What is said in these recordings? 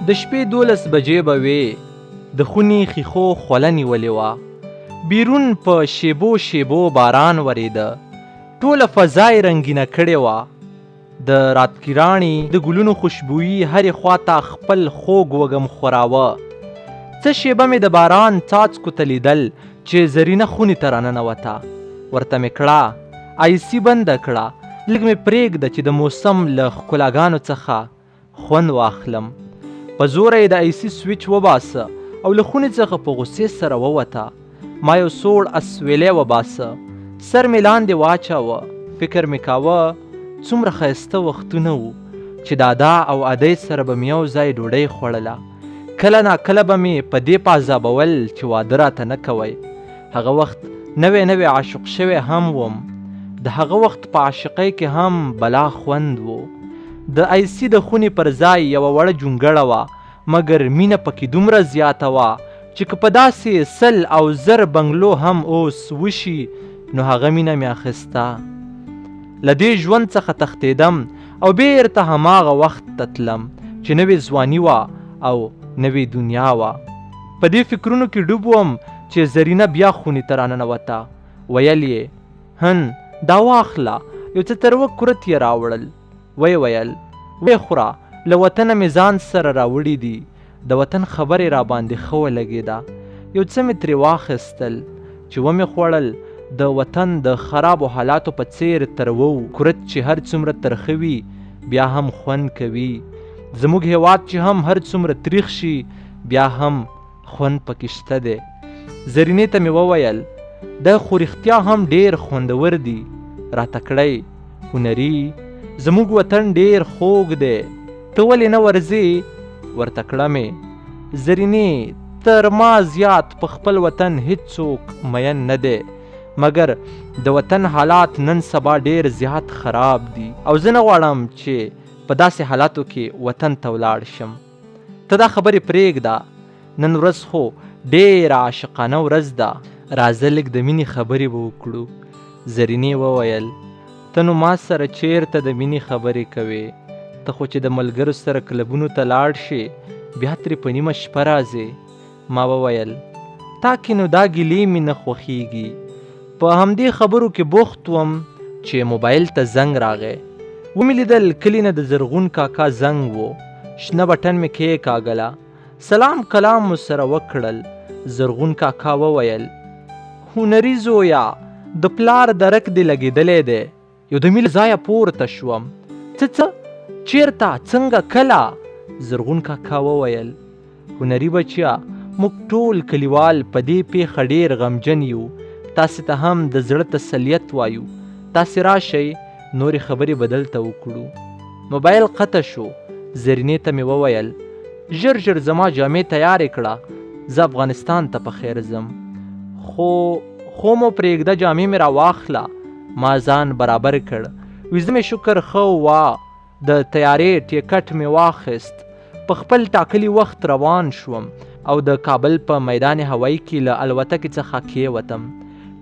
د شپې 12 بجې به وې، د خونې ښیښو خوله نیولې وه. بیرون په شیبو شیبو باران وریده، ټوله فضا یې رنګینه کړې وه. د راتکي د ګلونو خوشبويي هرې خواته خپل خوږ وږم خوراوه. څه شیبه مې د باران څاڅکو ته لیدل چې زرینه خونې ته راننوته. ورته مې کړه آیسي بنده کړه، لږ مې پرېږده چې د موسم له ښکلاګانو څخه خوند واخلم. په زوره یې د ایسي سویچ وباسه او له خونې څخه په غوسې سره ووته. ما یو سوړ اسویلی وباسه، سر مې لاندې واچاوه. فکر مې کاوه څومره ښایسته وختونه وو چې دادا او ادی سره به مې یو ځای ډوډۍ خوړله. کله ناکله به مې په دې پازابول چې واده راته نه کوئ. هغه وخت نوی عاشق شوی هم وم. د هغه وخت په عاشقۍ کې هم بلا خوند و. د ایسي د خونې پر ځای یوه وړه جونګړه وه، مګر مینه پکې دومره زیاته وه چې که په داسې 100 او 1000 بنګلو هم اوس وشي نو هغه مینه مې اخیسته. له دې ژوند څخه تښتېدم او بیرته هماغه وخت ته تلم چې نوې ځواني وه او نوې دنیا وه. په دې فکرونو کې ډوب وم چې زرینه بیا خونې ته راننوته. ویل یې هن دا واخله، یو څه تروه کورت یې راوړل. ویل وی خوره، له وطنه مې ځان سره راوړي دي. د وطن خبرې را باندې ښه ولګېده. یو څه مې ترې واخیستل چې ومې خوړل. د وطن د خرابو حالاتو په څیر تروه کورت چې هر څومره ترخه وي بیا هم خوند کوي. زموږ هیواد چې هم هر څومره تریخ شي بیا هم خوند پکې شته دی. زرینې ته مې وویل دا خو رښتیا هم ډېر خوندور دي. راته کړی هنري زموږ وطن ډېر خوږ دی، ته ولې نه ورځې؟ ورته کړه مې زرینې تر ما زیات په خپل وطن هیڅوک مین نه دی، مګر د وطن حالات نن سبا ډېر زیات خراب دي او زه نه غواړم چې په داسې حالاتو کې وطن ته ولاړ شم. ته دا خبرې پرېږده، نن ورځ خو ډېره عاشقانه ورځ ده، راځه لږ د مینې خبرې به وکړو. زرینې وویل ته نو ما سره چیرته د مینې خبرې کوې؟ ته خو چې د ملګرو سره کلبونو ته لاړ شې بیا ترې په نیمه شپه راځې. ما وویل تا کې نو دا ګیلې مې نه خوښیږي. په همدې خبرو کې بوخت وم چې موبایل ته زنګ راغی. ومې لیدل کلي نه د زرغون کاکا زنګ و. شنه بټن مې کېکاږله، سلام کلام مو سره وکړل. زرغون کاکا وویل هنري زویا د پلار درک دې لګېدلی دی. یو د میل ځایه پورته شوم. څه چیرته څنګه کله؟ زرغون کاکا وویل هنري بچیا موږ ټول کلیوال په دې پیښه ډېر غمجن یو. تاسې ته هم د زړه تسلیت وایو. تاسې راشئ نورې خبرې به دلته وکړو. موبایل قطع شو. زرینې ته مې وویل ژر ژر زما جامې تیارې کړه، زه افغانستان ته په خیر ځم. خو مو پرېږده جامې مې راواخله. ما ځان برابر کړ. ویزه مې شکر ښه وه. د تیارې ټیکټ مې واخیست. په خپل ټاکلي وخت روان شوم او د کابل په میدان هوایي کې له الوتکې څخه کېوتم.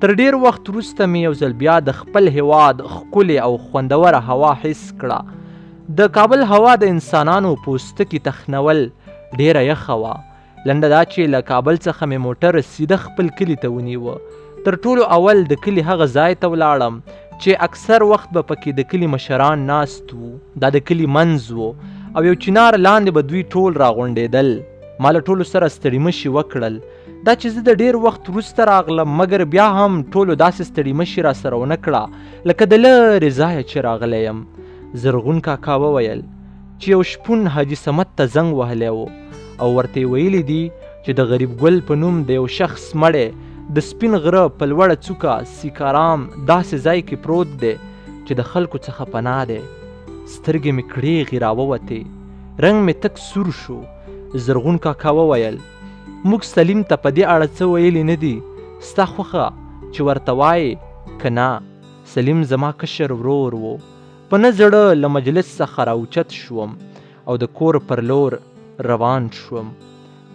تر ډېر وخت وروسته مې یو ځل بیا د خپل هیواد ښکلې او خوندوره هوا حس کړه. د کابل هوا د انسانانو پوستکي تخنول ډېره یخه وه. لنډه دا چې له کابل څخه مې موټر سیده خپل کلي ته ونیوه. تر ټولو اول د کلي هغه ځای ته ولاړم چې اکثر وخت به پکې د کلي مشران ناست وو. دا د کلي منځ و او یو چنار لاندې به دوی ټول راغونډېدل. ما له ټولو سره ستړي مشي وکړل. دا چې زه د ډېر وخت وروسته راغلم مګر بیا هم ټولو داسې ستړي مشي را سره ونه کړه لکه د لرې ځایه چې راغلی یم. زرغون کاکا وویل چې یو شپون حاجي صمد ته زنګ وهلی و او ورته یې ویلي دي چې د غریب ګل په نوم د یو شخص مړی د سپین غره په لوړه څوکه سیکارام داسې ځای کې پروت دی چې د خلکو څخه پناه دی. سترګې مې کړېغې راووتې، رنګ مې تک سور شو. زرغون کاکا وویل موږ سلیم ته په دې اړه څه ویلي نه دي، ستا خوښه چې ورته وایې که نه. سلیم زما کشر ورور و. په نه زړه له مجلس څخه راوچت شوم او د کور پر لور روان شوم.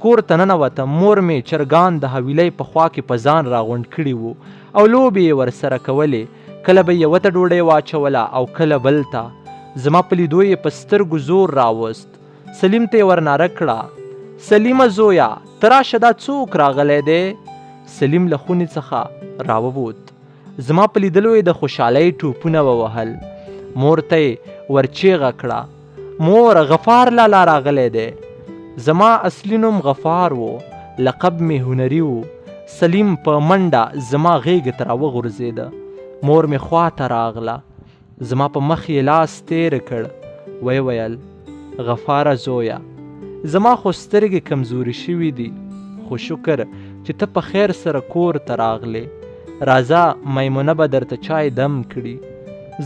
کور ته ننوتم. مور مې چرګان د حویلۍ په خوا کې په ځان راغونډ کړي وو او لوبې یې ورسره کولې. کله به یوه ته ډوډۍ واچوله او کله بل ته. زما په لیدو یې په سترګو زور راوست. سلیم ته ورناره کړه، سلیمه زویا ته راشه دا څوک راغلی دی؟ سلیم له خونې څخه راووت. زما په لیدلو یې د خوشحالۍ ټوپونه ووهل. مور ته یې ورچیغه کړه، مور غفار لالا راغلی دی. زما اصلي نوم غفار و، لقب مې هنري و. سلیم په منډه زما غیږې ته راوغورځېده. مور مې خواته راغله، زما په مخ یې لاس تیر کړ، ویې ویل غفاره زویا زما خو سترګې کمزوري شوي دي، خو شکر چې ته په خیر سره کور ته راغلې. راځه میمونه به درته چای دم کړي.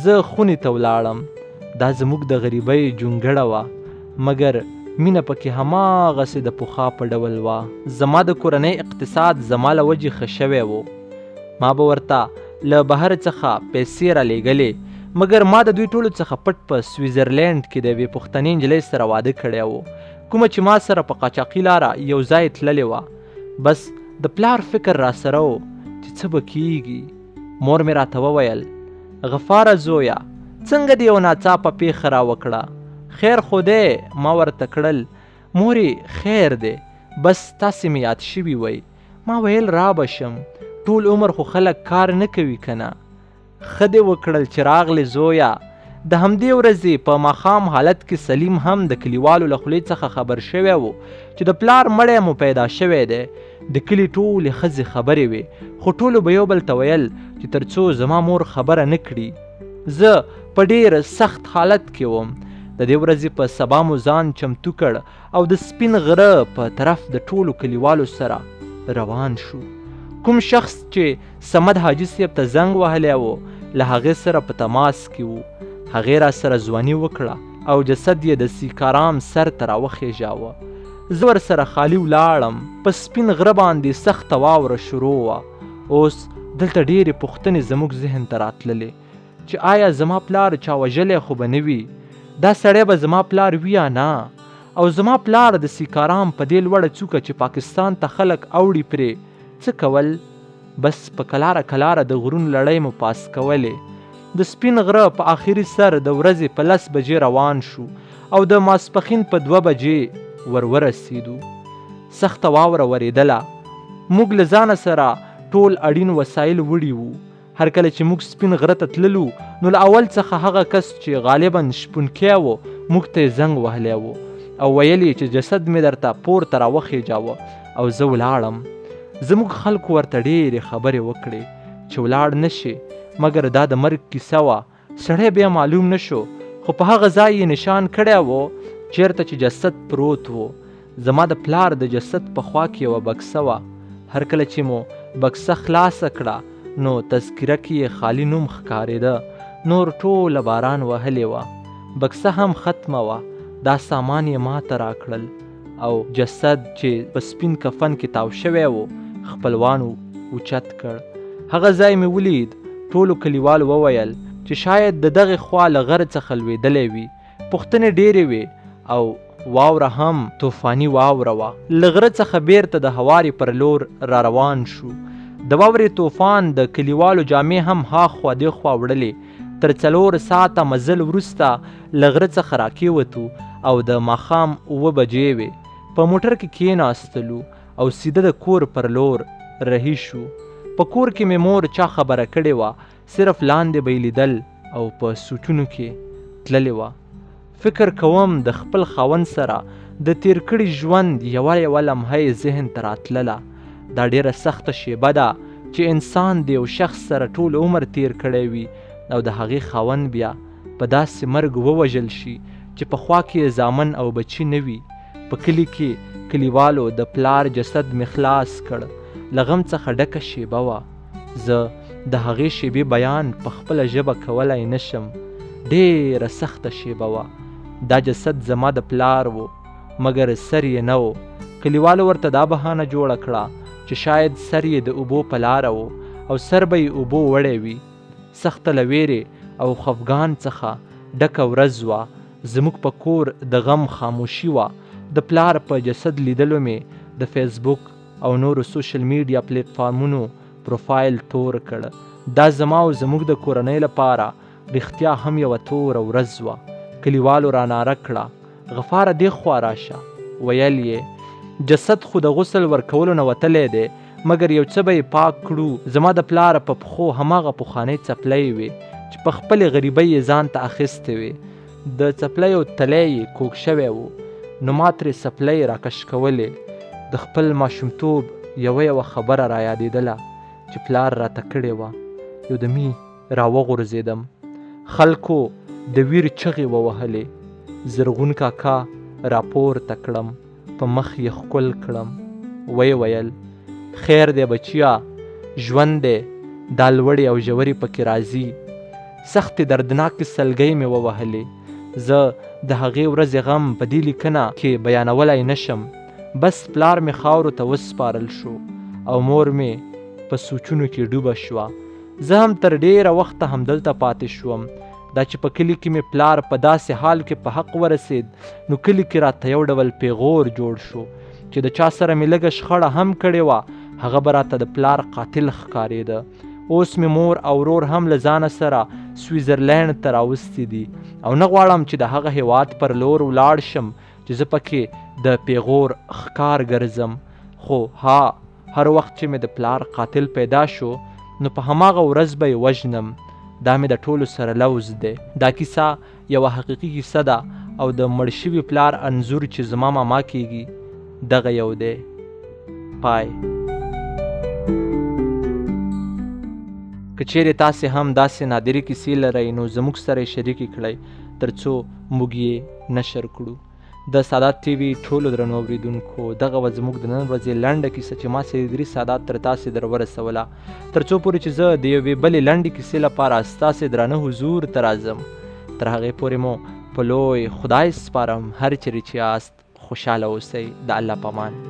زه خونې ته ولاړم. دا زموږ د غریبۍ جونګړه وه، مګر مینه پکې هماغسې د پخوا په ډول وه. زما د کورنۍ اقتصاد زما له وجې ښه شوی و. ما به ورته له بهر څخه پیسې رالیږلې، مګر ما د دوی ټولو څخه پټ په سویزرلینډ کې د یوې پښتنې نجلۍ سره واده کړی و، کومه چې ما سره په قاچاقي لاره یو ځای تللې وه. بس د پلار فکر را سره و چې څه به کیږي. مور مې راته وویل غفاره زویا څنګه دې یو ناڅاپه پیښه راوکړه؟ خیر خو دی؟ ما ورته کړل مورې خیر دی، بس تاسې مې یاد شوي وی. ما ویل را به شم، ټول عمر خو خلک کار نه کوي که نه. ښه دې وکړل چې راغلې زویا. د همدې ورځې په ماښام حالت کې سلیم هم د کلیوالو له خولې څخه خبر شوی و چې د پلار مړی مو پیدا شوی دی. د کلي ټولې ښځې خبرې وې، خو ټولو به یو بل ته ویل چې تر څو زما مور خبره نه کړي. زه په ډېر سخت حالت کې وم. د دې ورځې په سبا مو ځان چمتو کړ او د سپین غره په طرف د ټولو کلیوالو سره روان شو. کوم شخص چې صمد حاجي صاحب ته زنګ وهلی و له هغې سره په تماس کې و. هغې را سره ځواني وکړه او جسد یې د سیکارام سر ته راوخېژاوه. زه ورسره خالي ولاړم. په سپین غره باندې سخته واوره شروع وه. اوس دلته ډېرې پوښتنې زموږ ذهن ته راتللې چې آیا زما پلار چا وژلی خو به نه وي؟ دا سړی به زما پلار وي یا نه؟ او زما پلار د سیکارام په دې لوړه څوکه چې پاکستان ته خلک اوړي پرې څه کول؟ بس په کلاره کلاره د غرون لړۍ مو پاس کولې. د سپین غره په آخري سر د ورځې په 10 بجې روان شو او د ماسپښین په 2 بجې ورسېدو. سخته واوره ورېدله. موږ له ځانه سره ټول اړین وسایل وړي وو. هر کله چې موږ سپین غره ته تللو نو له اول څخه هغه کس چې غالبا شپونکی و موږ ته یې زنګ وهلی و او ویل یې چې جسد مې درته پورته راوخېجاوه او زه ولاړم. زموږ خلکو ورته ډېرې خبرې وکړې چې ولاړ نه شي، مګر دا د مرګ کیسه وه. سړی بیا معلوم نه شو، خو په هغه ځای یې نشان کړی و چیرته چې جسد پروت و. زما د پلار د جسد په خوا کې یوه بکسه وه. هر کله چې مو بکسه خلاصه کړه نو تذکره کې یې خالی نوم ښکارېده. نور ټوله باران وهلې وه. بکسه هم ختمه وه. دا سامان یې ما ته راکړل او جسد چې په سپین کفن کې تاو شوی و خپلوانو اوچت کړ. هغه ځای مې ولید. ټولو کلیوالو وویل چې شاید د دغې خوا له غره څخه لوېدلی وي. پوښتنې ډېرې وې او واوره هم طوفاني واوره وه. له غره څخه بیرته د هوارې پر لور را روان شو. د واورې طوفان د کلیوالو جامې هم هاخوا دېخوا وړلې. تر 4 ساعته مزل وروسته له غره څخه راکېوتو او د ماښام 9 بجې وې. په موټر کې کېناستلو او سیده د کور پر لور رهي شو. په کور کې مې مور چا خبره کړې وه، صرف لاندې به یې لیدل او په سوټونو کې تللې وه. فکر کوم د خپل خاوند سره د تیر کړي ژوند یوه لمحه یې ذهن ته راتلله. دا ډېره سخته شیبه ده چې انسان د یو شخص سره ټول عمر تیر کړی وي او د هغې خاوند بیا په داسې مرګ ووژل شي چې پخوا کې زامن او بچي نه وي. په کلي کې کلیوالو د پلار جسد مې خلاص کړ. له غم څخه ډکه شیبه وه. زه د هغې شیبې بیان په خپله ژبه کولی نشم. ډېره سخته شیبه وه. دا جسد زما د پلار و، مګر سر یې نه و. کلیوالو ورته دا بهانه جوړه کړه چې شاید سر یې د اوبو په لاره و او سر به یې اوبو وړی وي. سخته له ویرې او خفګان څخه ډکه ورځ وه. زموږ په کور د غم خاموشي وه. د پلار په جسد لیدلو مې د فیسبوک او نورو سوشل میډیا پلیټفارمونو پروفایل تور کړ. دا زما او زموږ د کورنۍ لپاره رښتیا هم یوه توره ورځ وه. کلیوالو را ناره کړه غفاره دې خوا راشه. ویل یې جسد خو د غسل ورکولو نه وتلی دی، مګر یو څه به یې پاک کړو. زما د پلاره په پښو هماغه پخوانۍ څپلۍ وې چې په خپلې غریبۍ یې ځان ته اخیستې وې. د څپلیو تلی یې کوږ شوی و، نو ما ترې څپلۍ راکش کولې. د خپل ماشومتوب یوه خبره را یادېدله چې پلار راته کړې وه. یو دمي راوغورځېدم. خلکو د ویر چغې ووهلې. زرغون کاکا راپورته کړم، په مخ یې ښکل کړم. ویې ویل خیر دی بچیا، ژوند دی، دا لوړې او ژورې پکې راځي. سختې دردناکې سلګۍ مې ووهلې. زه د هغې ورځې غم په دې لیکنه کې بیانولی نشم. بس پلار مې خاورو ته وسپارل شو او مور مې په سوچونو کې ډوبه شوه. زه هم تر ډیره وخته همدلته پاتې شوم. دا چې په کلي کې مې پلار په داسې حال کې په حق ورسېد، نو کلي کې راته یو ډول پیغور جوړ شو چې د چا سره مې لږه شخړه هم کړې وه، هغه به راته د پلار قاتل ښکارېده. اوس مې مور او ورور هم له ځانه سره سویزرلینډ ته راوستي دي او نه غواړم چې د هغه هیواد پر لور ولاړ شم چې زه پکې د پیغور ښکار ګرځم. خو هر وخت چې مې د پلار قاتل پیدا شو، نو په هماغه ورځ به یې وژنم. دا مې د ټولو سره لوز دی. دا کیسه یوه حقیقي کیسه ده او د مړ شوي پلار انځور چې زما ماما کیږي دغه یو دی. پای. که چیرې تاسې هم داسې نادرې کیسې لرئ، نو زموږ سره یې شریکې کړئ تر څو موږ یې نشر کړو. د سادات ټي وي ټولو درنو اورېدونکو، دغه وه زموږ د نن ورځې لنډه کیسه چې ما سید ادریس سادات تر تاسې در ورسوله. تر څو پورې چې زه د یوې بلې لنډې کیسې لپاره ستاسې درانه حضور ته راځم، تر هغې پورې مو په لوی خدای سپارم. هر چیرې چې یاست خوشحاله اوسئ. د الله په امان.